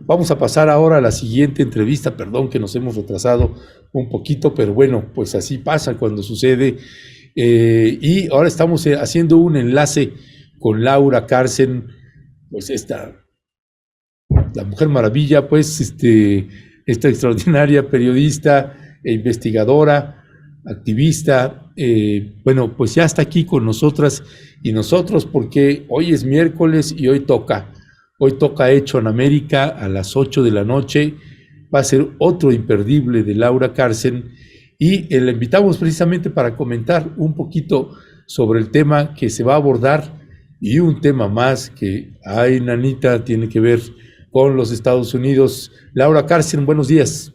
vamos a pasar ahora a la siguiente entrevista. Perdón que nos hemos retrasado un poquito, pero bueno, pues así pasa cuando sucede. Y ahora estamos haciendo un enlace con Laura Carsen, pues la Mujer Maravilla, pues esta extraordinaria periodista e investigadora, activista, bueno, pues ya está aquí con nosotras y nosotros porque hoy es miércoles y hoy toca Hecho en América a las 8 de la noche, va a ser otro imperdible de Laura Carsen y la invitamos precisamente para comentar un poquito sobre el tema que se va a abordar y un tema más que, ay, nanita, tiene que ver con los Estados Unidos. Laura Carsen, buenos días.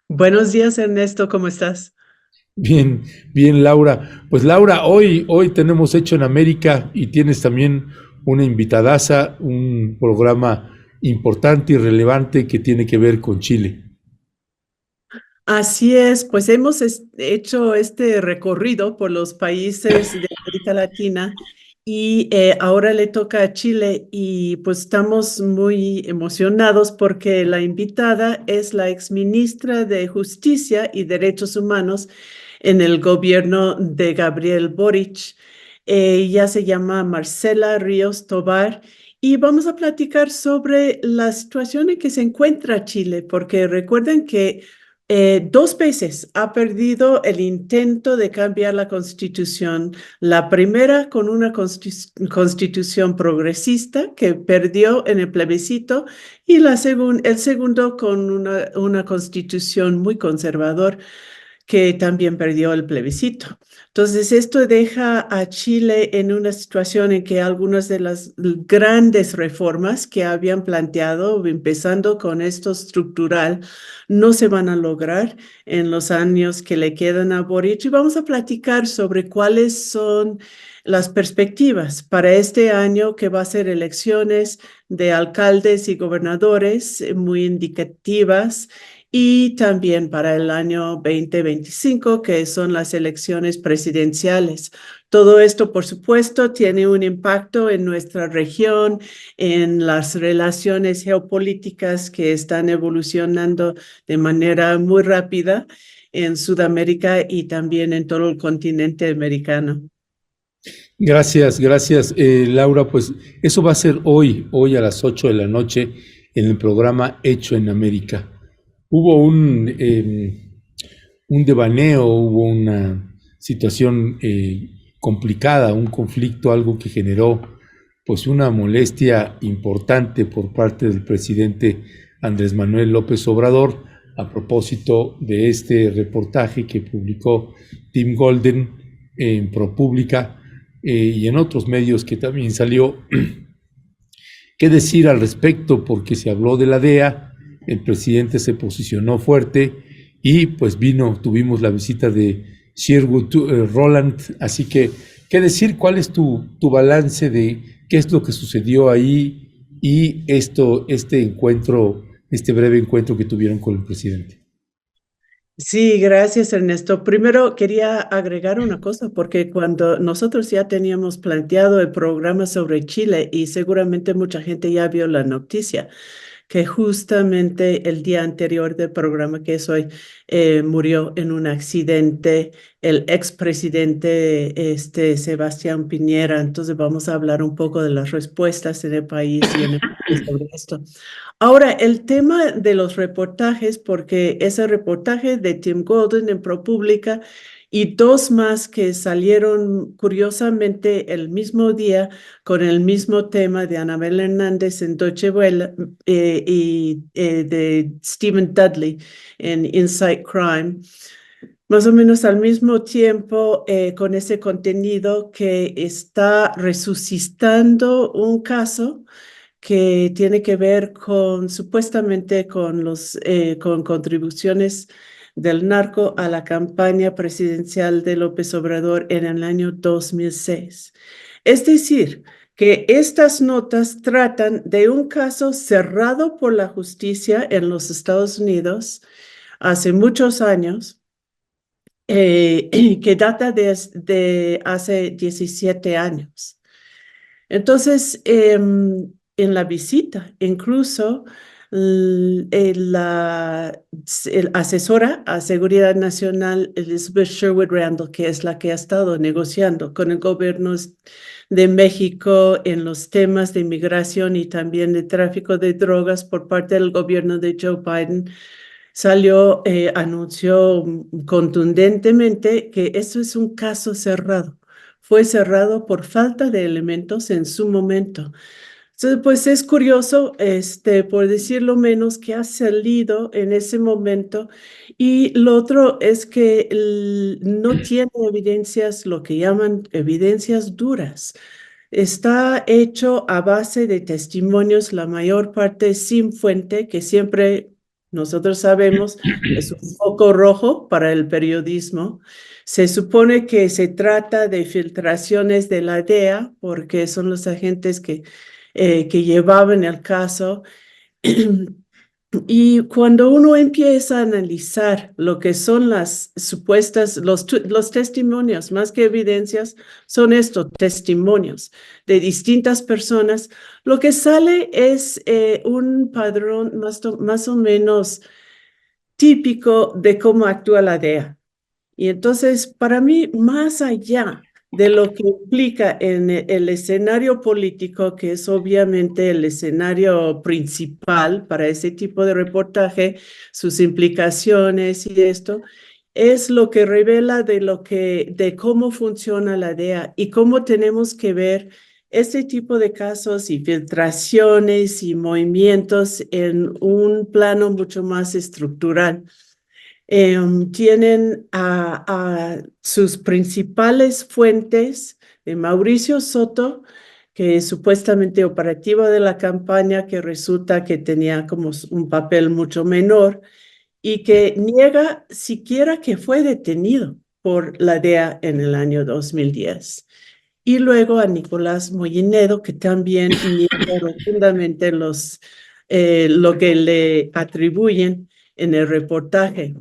Buenos días, Ernesto, ¿cómo estás? Bien, bien, Laura. Pues Laura, hoy tenemos Hecho en América y tienes también una invitadaza, un programa importante y relevante que tiene que ver con Chile. Así es, pues hemos hecho este recorrido por los países de América Latina y ahora le toca a Chile y pues estamos muy emocionados porque la invitada es la exministra de Justicia y Derechos Humanos en el gobierno de Gabriel Boric. Ella se llama Marcela Ríos Tobar. Y vamos a platicar sobre la situación en que se encuentra Chile, porque recuerden que dos veces ha perdido el intento de cambiar la constitución. La primera con una constitución progresista que perdió en el plebiscito y el segundo con una constitución muy conservadora que también perdió el plebiscito. Entonces, esto deja a Chile en una situación en que algunas de las grandes reformas que habían planteado, empezando con esto estructural, no se van a lograr en los años que le quedan a Boric. Y vamos a platicar sobre cuáles son las perspectivas para este año que va a ser elecciones de alcaldes y gobernadores muy indicativas y también para el año 2025, que son las elecciones presidenciales. Todo esto, por supuesto, tiene un impacto en nuestra región, en las relaciones geopolíticas que están evolucionando de manera muy rápida en Sudamérica y también en todo el continente americano. Gracias, gracias, Laura. Pues eso va a ser hoy a las 8 de la noche en el programa Hecho en América. Hubo un devaneo, hubo una situación complicada, un conflicto, algo que generó pues una molestia importante por parte del presidente Andrés Manuel López Obrador a propósito de este reportaje que publicó Tim Golden en ProPublica y en otros medios que también salió. ¿Qué decir al respecto? Porque se habló de la DEA, el presidente se posicionó fuerte y pues tuvimos la visita de Sherwood Roland, así que, ¿qué decir? ¿Cuál es tu balance de qué es lo que sucedió ahí y este breve encuentro que tuvieron con el presidente? Sí, gracias, Ernesto. Primero quería agregar una cosa, porque cuando nosotros ya teníamos planteado el programa sobre Chile y seguramente mucha gente ya vio la noticia, que justamente el día anterior del programa que es hoy murió en un accidente el expresidente Sebastián Piñera. Entonces vamos a hablar un poco de las respuestas en el país y en el mundo sobre esto. Ahora, el tema de los reportajes, porque ese reportaje de Tim Golden en ProPublica y dos más que salieron curiosamente el mismo día con el mismo tema de Anabel Hernández en Deutsche Welle y de Stephen Dudley en Inside Crime, más o menos al mismo tiempo con ese contenido que está resucitando un caso que tiene que ver con supuestamente con contribuciones del narco a la campaña presidencial de López Obrador en el año 2006. Es decir, que estas notas tratan de un caso cerrado por la justicia en los Estados Unidos hace muchos años, que data de hace 17 años. Entonces, en la visita, incluso el asesora a Seguridad Nacional, Elizabeth Sherwood Randall, que es la que ha estado negociando con el gobierno de México en los temas de inmigración y también de tráfico de drogas por parte del gobierno de Joe Biden, anunció contundentemente que eso es un caso cerrado. Fue cerrado por falta de elementos en su momento. Entonces, pues es curioso, por decirlo menos, que ha salido en ese momento. Y lo otro es que no tiene evidencias, lo que llaman evidencias duras. Está hecho a base de testimonios, la mayor parte sin fuente, que siempre nosotros sabemos es un foco rojo para el periodismo. Se supone que se trata de filtraciones de la DEA, porque son los agentes que llevaban el caso. Y cuando uno empieza a analizar lo que son las supuestas, los testimonios, más que evidencias, son estos testimonios de distintas personas, lo que sale es un padrón más o menos típico de cómo actúa la DEA. Y entonces, para mí, más allá de lo que implica en el escenario político, que es obviamente el escenario principal para ese tipo de reportaje, sus implicaciones y esto, es lo que revela de cómo funciona la DEA y cómo tenemos que ver este tipo de casos y filtraciones y movimientos en un plano mucho más estructural. Tienen a sus principales fuentes de Mauricio Soto, que es supuestamente operativo de la campaña, que resulta que tenía como un papel mucho menor y que niega siquiera que fue detenido por la DEA en el año 2010. Y luego a Nicolás Mollinedo, que también niega rotundamente lo que le atribuyen en el reportaje.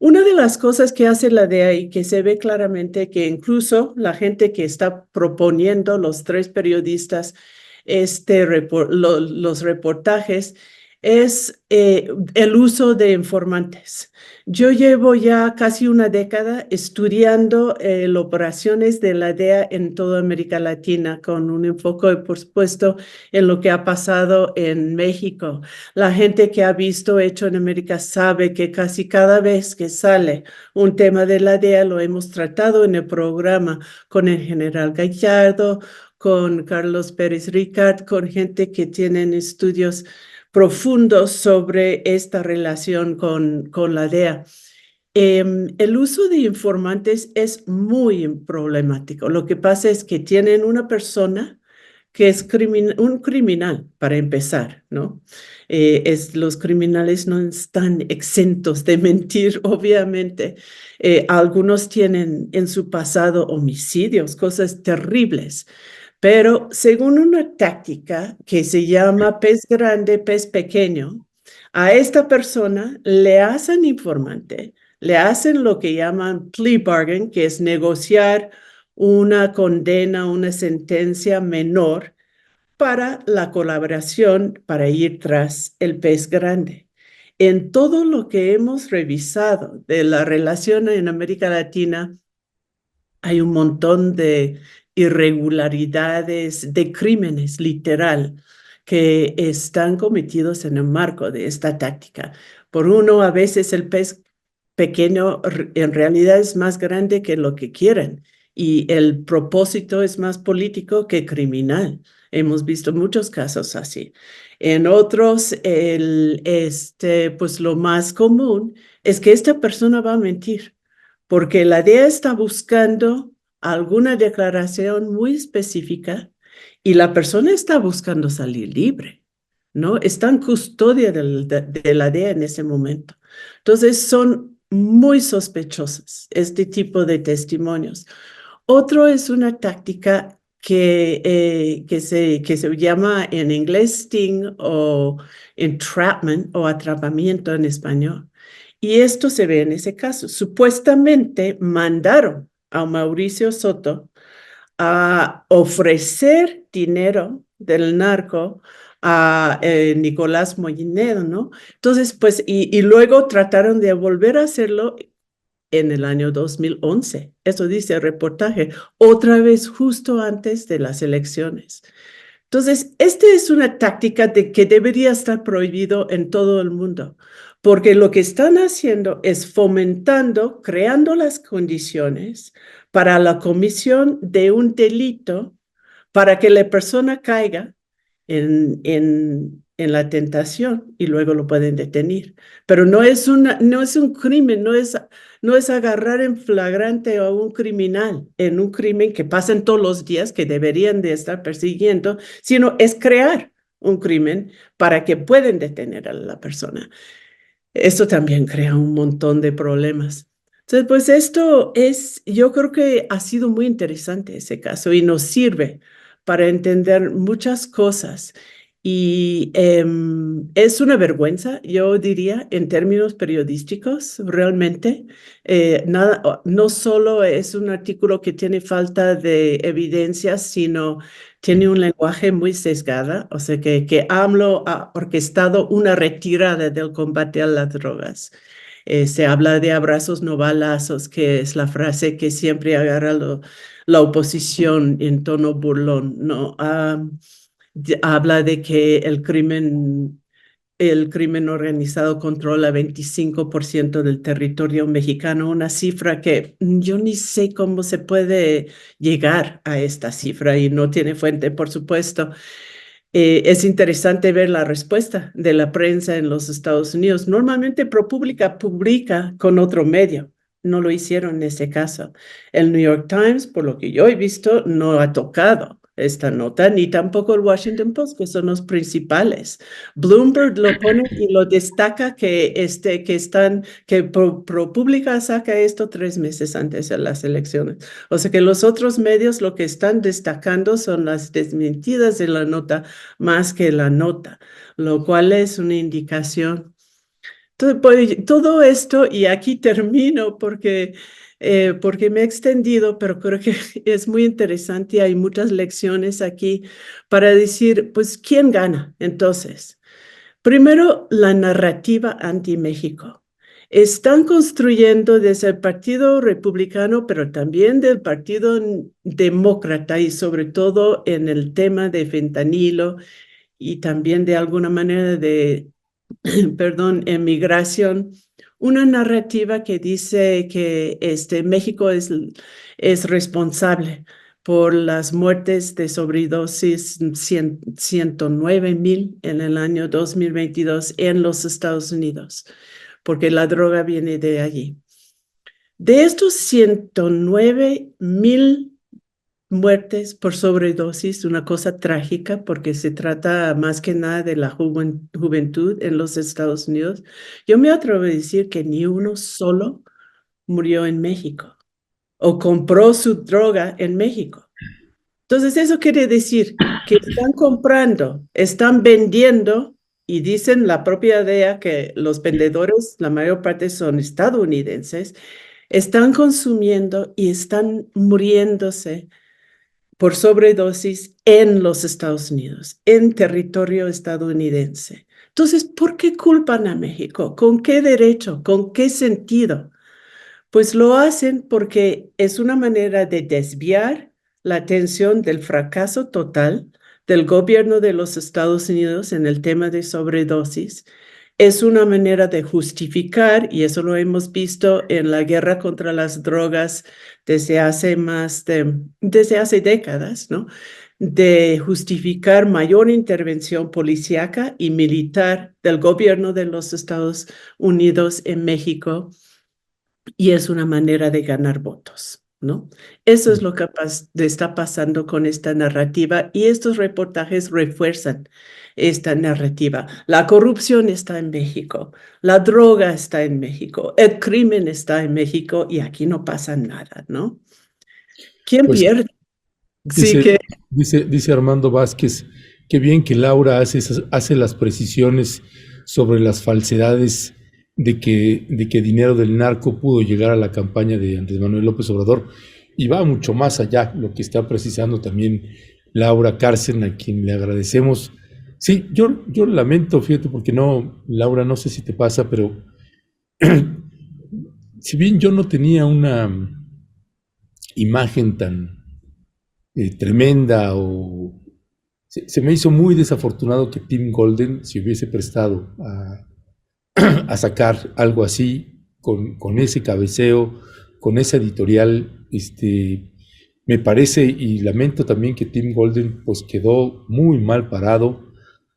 Una de las cosas que hace la DEA y que se ve claramente que incluso la gente que está proponiendo, los tres periodistas, los reportajes, es el uso de informantes. Yo llevo ya casi una década estudiando operaciones de la DEA en toda América Latina, con un enfoque, por supuesto, en lo que ha pasado en México. La gente que ha visto Hecho en América sabe que casi cada vez que sale un tema de la DEA lo hemos tratado en el programa con el general Gallardo, con Carlos Pérez Ricard, con gente que tienen estudios profundos sobre esta relación con la DEA. El uso de informantes es muy problemático. Lo que pasa es que tienen una persona que es un criminal, para empezar, ¿no? Los criminales no están exentos de mentir, obviamente. Algunos tienen en su pasado homicidios, cosas terribles, pero según una táctica que se llama pez grande, pez pequeño, a esta persona le hacen informante, le hacen lo que llaman plea bargain, que es negociar una condena, una sentencia menor para la colaboración para ir tras el pez grande. En todo lo que hemos revisado de la relación en América Latina, hay un montón de irregularidades, de crímenes, literal, que están cometidos en el marco de esta táctica. Por uno, a veces el pez pequeño en realidad es más grande que lo que quieren y el propósito es más político que criminal. Hemos visto muchos casos así. En otros, pues lo más común es que esta persona va a mentir porque la DEA está buscando alguna declaración muy específica y la persona está buscando salir libre, ¿no? Está en custodia de la DEA en ese momento. Entonces son muy sospechosas este tipo de testimonios. Otro es una táctica que se llama en inglés sting o entrapment o atrapamiento en español. Y esto se ve en ese caso. Supuestamente mandaron a Mauricio Soto a ofrecer dinero del narco a Nicolás Moinedo, ¿no? Entonces, pues, y luego trataron de volver a hacerlo en el año 2011. Eso dice el reportaje, otra vez justo antes de las elecciones. Entonces, esta es una táctica de que debería estar prohibido en todo el mundo, porque lo que están haciendo es fomentando, creando las condiciones para la comisión de un delito para que la persona caiga en la tentación y luego lo pueden detener. Pero no es un crimen, no es agarrar en flagrante a un criminal en un crimen que pasan todos los días que deberían de estar persiguiendo, sino es crear un crimen para que puedan detener a la persona. Esto también crea un montón de problemas. Entonces, pues yo creo que ha sido muy interesante ese caso y nos sirve para entender muchas cosas. Y es una vergüenza, yo diría, en términos periodísticos, realmente. No solo es un artículo que tiene falta de evidencia, sino tiene un lenguaje muy sesgada, o sea que AMLO ha orquestado una retirada del combate a las drogas. Se habla de abrazos no balazos, que es la frase que siempre agarra la oposición en tono burlón, ¿no? Habla de que el crimen organizado controla 25% del territorio mexicano, una cifra que yo ni sé cómo se puede llegar a esta cifra y no tiene fuente, por supuesto. Es interesante ver la respuesta de la prensa en los Estados Unidos. Normalmente ProPublica publica con otro medio. No lo hicieron en ese caso. El New York Times, por lo que yo he visto, no ha tocado esta nota, ni tampoco el Washington Post, que son los principales. Bloomberg lo pone y lo destaca que ProPublica saca esto 3 meses antes de las elecciones. O sea que los otros medios lo que están destacando son las desmentidas de la nota más que la nota, lo cual es una indicación. Entonces, pues, todo esto, y aquí termino porque me he extendido, pero creo que es muy interesante y hay muchas lecciones aquí para decir, pues, ¿quién gana entonces? Primero, la narrativa anti-México. Están construyendo desde el Partido Republicano, pero también del Partido Demócrata y sobre todo en el tema de fentanilo y también de alguna manera de, perdón, emigración, una narrativa que dice que México es responsable por las muertes de sobredosis, 109,000 en el año 2022 en los Estados Unidos, porque la droga viene de allí. De estos 109,000 muertes por sobredosis, una cosa trágica porque se trata más que nada de la juventud en los Estados Unidos. Yo me atrevo a decir que ni uno solo murió en México o compró su droga en México. Entonces, eso quiere decir que están comprando, están vendiendo y dicen la propia DEA que los vendedores, la mayor parte son estadounidenses, están consumiendo y están muriéndose por sobredosis en los Estados Unidos, en territorio estadounidense. Entonces, ¿por qué culpan a México? ¿Con qué derecho? ¿Con qué sentido? Pues lo hacen porque es una manera de desviar la atención del fracaso total del gobierno de los Estados Unidos en el tema de sobredosis. Es una manera de justificar, y eso lo hemos visto en la guerra contra las drogas desde hace décadas, ¿no? De justificar mayor intervención policíaca y militar del gobierno de los Estados Unidos en México, y es una manera de ganar votos, ¿no? Eso es lo que está pasando con esta narrativa y estos reportajes refuerzan esta narrativa. La corrupción está en México, la droga está en México, el crimen está en México y aquí no pasa nada, ¿no? ¿Quién Pues pierde? Sí dice, que dice Armando Vázquez, qué bien que Laura hace las precisiones sobre las falsedades de que dinero del narco pudo llegar a la campaña de Andrés Manuel López Obrador, y va mucho más allá lo que está precisando también Laura Cárcel, a quien le agradecemos Sí, yo lamento, fíjate, porque no, Laura, no sé si te pasa, pero si bien yo no tenía una imagen tan tremenda o se me hizo muy desafortunado que Tim Golden se hubiese prestado a sacar algo así con ese cabeceo, con esa editorial, me parece y lamento también que Tim Golden pues quedó muy mal parado,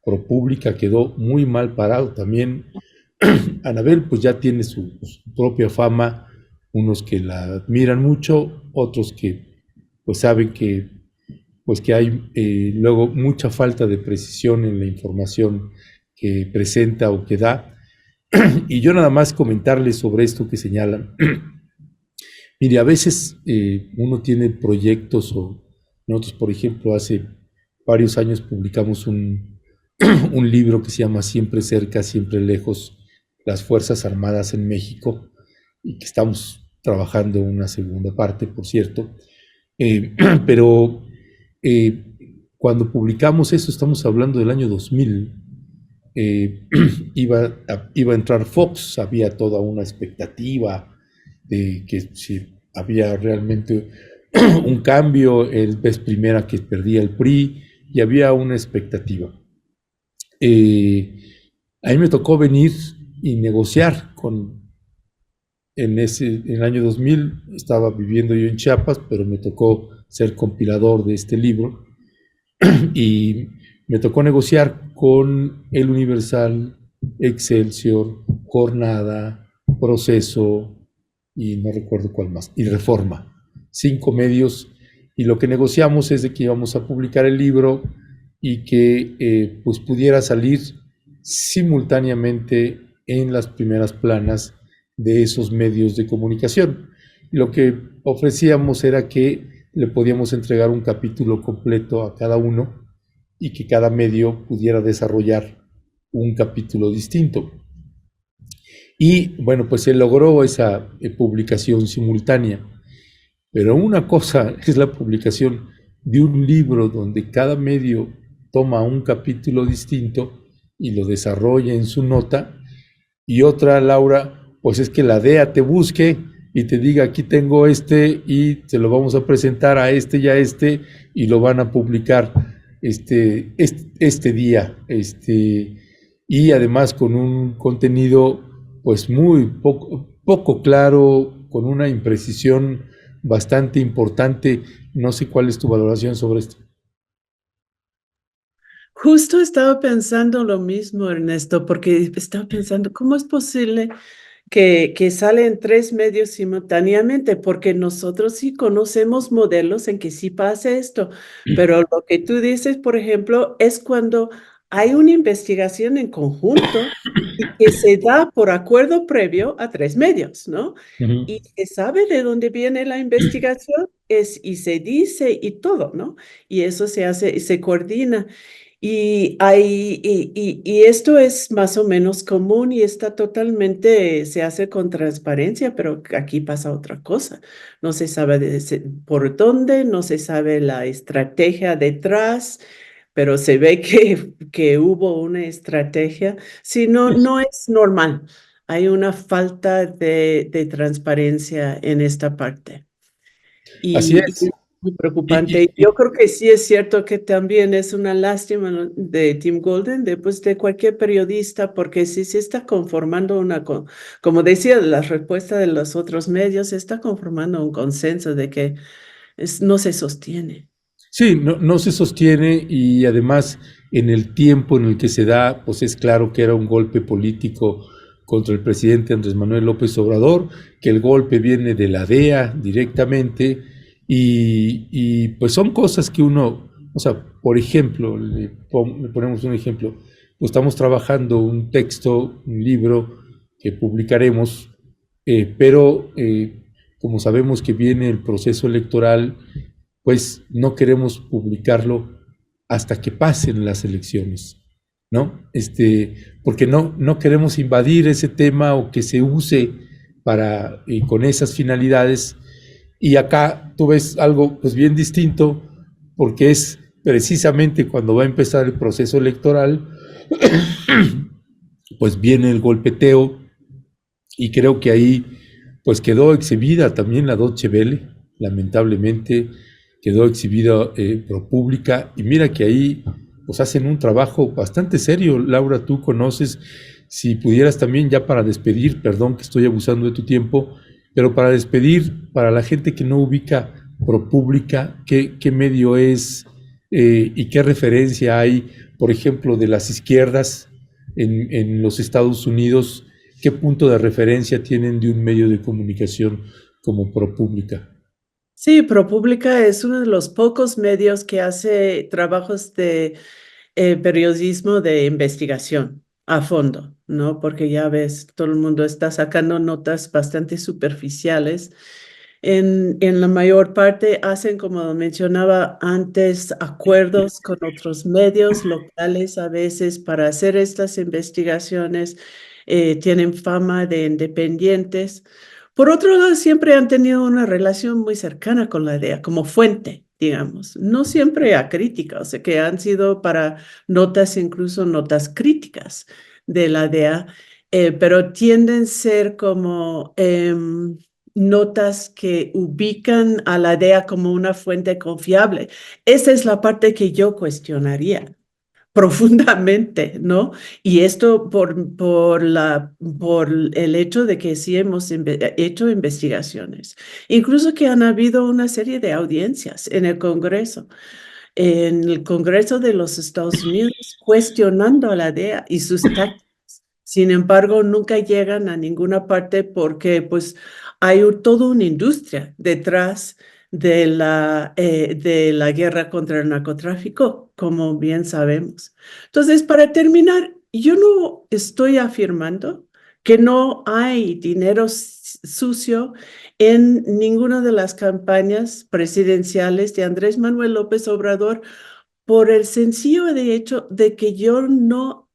ProPublica quedó muy mal parado también. Anabel pues ya tiene su propia fama, unos que la admiran mucho, otros que pues saben que hay luego mucha falta de precisión en la información que presenta o que da. Y yo nada más comentarles sobre esto que señalan. Mire, a veces uno tiene proyectos o nosotros, por ejemplo, hace varios años publicamos un libro que se llama Siempre cerca, siempre lejos, las Fuerzas Armadas en México, y que estamos trabajando una segunda parte, por cierto. Eh, pero cuando publicamos eso, estamos hablando del año 2000, eh, iba a entrar Fox, había toda una expectativa de que si había realmente un cambio, el vez primera que perdía el PRI, y había una expectativa. Eh, a mí me tocó venir y negociar en el año 2000, estaba viviendo yo en Chiapas, pero me tocó ser compilador de este libro, y me tocó negociar con El Universal, Excelsior, Jornada, Proceso y no recuerdo cuál más, y Reforma. 5 medios, y lo que negociamos es de que íbamos a publicar el libro y que pues pudiera salir simultáneamente en las primeras planas de esos medios de comunicación. Lo que ofrecíamos era que le podíamos entregar un capítulo completo a cada uno y que cada medio pudiera desarrollar un capítulo distinto. Y bueno, pues se logró esa publicación simultánea. Pero una cosa es la publicación de un libro donde cada medio toma un capítulo distinto y lo desarrolla en su nota, y otra, Laura, pues es que la DEA te busque y te diga, aquí tengo y te lo vamos a presentar a y a y lo van a publicar este día, y además con un contenido pues muy poco claro, con una imprecisión bastante importante. No sé cuál es tu valoración sobre esto. Justo estaba pensando lo mismo, Ernesto, porque estaba pensando, ¿cómo es posible que salen tres medios simultáneamente? Porque nosotros sí conocemos modelos en que sí pasa esto, pero lo que tú dices, por ejemplo, es cuando hay una investigación en conjunto y que se da por acuerdo previo a tres medios, ¿no? Uh -huh. Y se sabe de dónde viene la investigación y se dice y todo, ¿no? Y eso se hace y se coordina. Y esto es más o menos común y está totalmente, se hace con transparencia, pero aquí pasa otra cosa. No se sabe por dónde, no se sabe la estrategia detrás, pero se ve que hubo una estrategia. Si no, no es normal. Hay una falta de transparencia en esta parte. Así Y es. muy Y, preocupante. Yo creo que sí es cierto que también es una lástima, ¿no?, de Tim Golden, de cualquier periodista, porque sí se está conformando como decía, la respuesta de los otros medios, se está conformando un consenso de que no se sostiene. sí, no se sostiene, y además en el tiempo en el que se da, pues es claro que era un golpe político contra el presidente Andrés Manuel López Obrador, que el golpe viene de la DEA directamente, y pues son cosas que uno, o sea, por ejemplo, le ponemos un ejemplo, pues estamos trabajando un texto, un libro que publicaremos, pero como sabemos que viene el proceso electoral, pues no queremos publicarlo hasta que pasen las elecciones, ¿no? Porque no queremos invadir ese tema o que se use con esas finalidades. Y acá tú ves algo pues bien distinto, porque es precisamente cuando va a empezar el proceso electoral, pues viene el golpeteo y creo que ahí pues quedó exhibida también la Deutsche Welle, lamentablemente quedó exhibida ProPublica, y mira que ahí pues hacen un trabajo bastante serio. Laura, tú conoces, si pudieras también ya para despedir, perdón que estoy abusando de tu tiempo, pero para despedir, para la gente que no ubica ProPublica, ¿qué medio es y qué referencia hay, por ejemplo, de las izquierdas en los Estados Unidos? ¿Qué punto de referencia tienen de un medio de comunicación como ProPublica? Sí, ProPublica es uno de los pocos medios que hace trabajos de periodismo de investigación a fondo, ¿no? Porque ya ves, todo el mundo está sacando notas bastante superficiales. En la mayor parte hacen, como mencionaba antes, acuerdos con otros medios locales a veces para hacer estas investigaciones. Tienen fama de independientes. Por otro lado, siempre han tenido una relación muy cercana con la DEA, como fuente, digamos. No siempre a crítica, o sea, que han sido para notas, incluso notas críticas de la DEA, pero tienden a ser como notas que ubican a la DEA como una fuente confiable. Esa es la parte que yo cuestionaría profundamente, ¿no? Y esto por el hecho de que sí hemos hecho investigaciones, incluso que han habido una serie de audiencias en el Congreso de los Estados Unidos, cuestionando a la DEA y sus tácticas. Sin embargo, nunca llegan a ninguna parte porque pues hay toda una industria detrás de la guerra contra el narcotráfico, como bien sabemos. Entonces, para terminar, yo no estoy afirmando que no hay dinero sucio en ninguna de las campañas presidenciales de Andrés Manuel López Obrador, por el sencillo de hecho de que yo no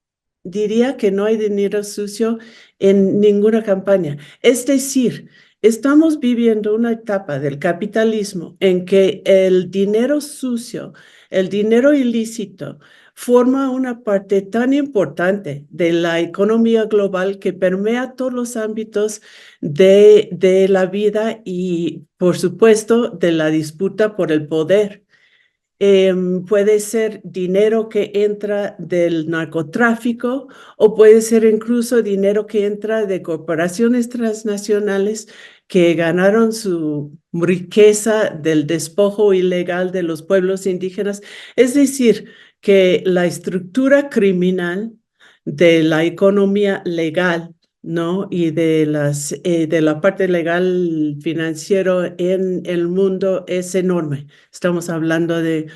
diría que no hay dinero sucio en ninguna campaña. Es decir, estamos viviendo una etapa del capitalismo en que el dinero sucio, el dinero ilícito, forma una parte tan importante de la economía global que permea todos los ámbitos de la vida y, por supuesto, de la disputa por el poder. Puede ser dinero que entra del narcotráfico o puede ser incluso dinero que entra de corporaciones transnacionales que ganaron su riqueza del despojo ilegal de los pueblos indígenas. Es decir, que la estructura criminal de la economía legal, ¿no? Y de la parte legal financiero en el mundo es enorme. Estamos hablando de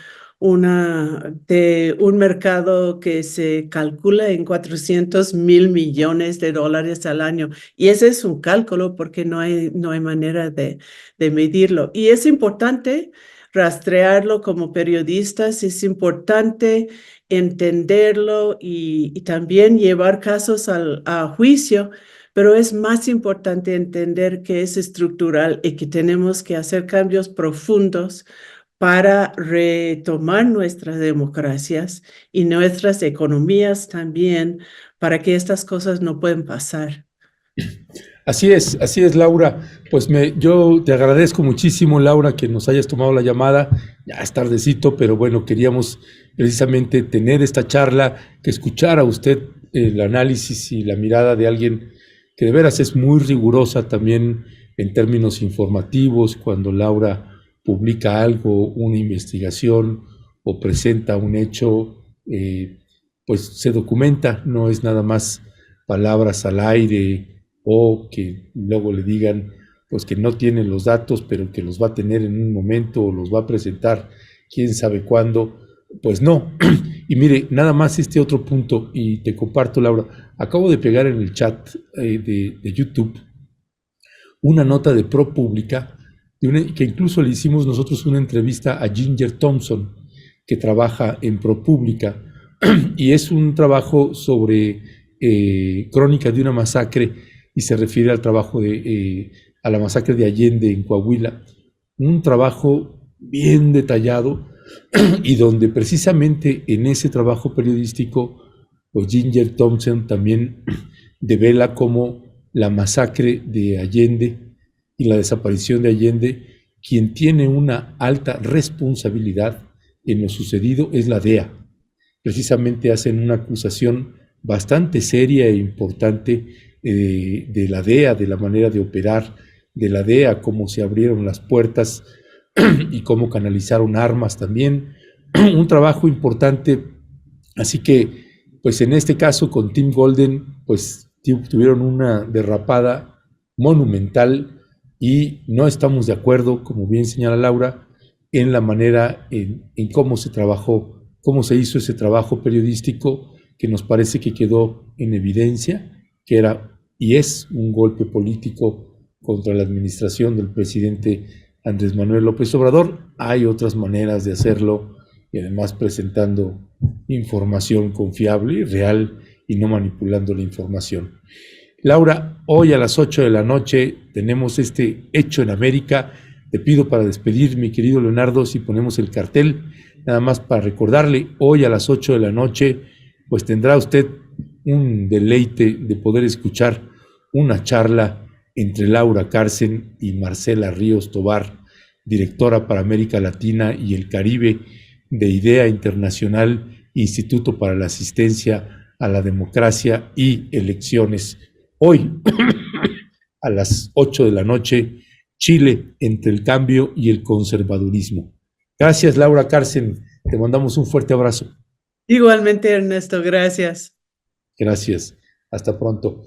un mercado que se calcula en 400.000 millones de dólares al año. Y ese es un cálculo porque no hay manera de medirlo. Y es importante rastrearlo como periodistas, es importante entenderlo y también llevar casos a juicio, pero es más importante entender que es estructural y que tenemos que hacer cambios profundos para retomar nuestras democracias y nuestras economías también, para que estas cosas no pueden pasar. Así es, Laura. Pues yo te agradezco muchísimo, Laura, que nos hayas tomado la llamada. Ya es tardecito, pero bueno, queríamos precisamente tener esta charla, que escuchara usted el análisis y la mirada de alguien que de veras es muy rigurosa también en términos informativos, cuando Laura publica algo, una investigación o presenta un hecho, pues se documenta, no es nada más palabras al aire o que luego le digan pues que no tienen los datos, pero que los va a tener en un momento o los va a presentar quién sabe cuándo. Pues no. Y mire, nada más este otro punto, y te comparto, Laura, acabo de pegar en el chat de YouTube una nota de ProPublica, que incluso le hicimos nosotros una entrevista a Ginger Thompson, que trabaja en ProPublica, y es un trabajo sobre crónica de una masacre, y se refiere al trabajo a la masacre de Allende en Coahuila. Un trabajo bien detallado, y donde precisamente en ese trabajo periodístico, pues Ginger Thompson también devela cómo la masacre de Allende y la desaparición de Allende, quien tiene una alta responsabilidad en lo sucedido es la DEA. Precisamente hacen una acusación bastante seria e importante de la DEA, de la manera de operar de la DEA, cómo se abrieron las puertas y cómo canalizaron armas también. Un trabajo importante. Así que, pues en este caso con Tim Golden, pues tuvieron una derrapada monumental y no estamos de acuerdo, como bien señala Laura, en la manera en cómo se trabajó, cómo se hizo ese trabajo periodístico que nos parece que quedó en evidencia, que era y es un golpe político contra la administración del presidente Andrés Manuel López Obrador. Hay otras maneras de hacerlo y además presentando información confiable y real y no manipulando la información. Laura, hoy a las 8 de la noche tenemos este Hecho en América. Te pido para despedir, mi querido Leonardo, si ponemos el cartel, nada más para recordarle, hoy a las 8 de la noche, pues tendrá usted un deleite de poder escuchar una charla entre Laura Cárcen y Marcela Ríos Tobar, directora para América Latina y el Caribe de IDEA Internacional, Instituto para la Asistencia a la Democracia y Elecciones. Hoy, a las 8 de la noche, Chile entre el cambio y el conservadurismo. Gracias, Laura Cárcen. Te mandamos un fuerte abrazo. Igualmente, Ernesto, gracias. Gracias. Hasta pronto.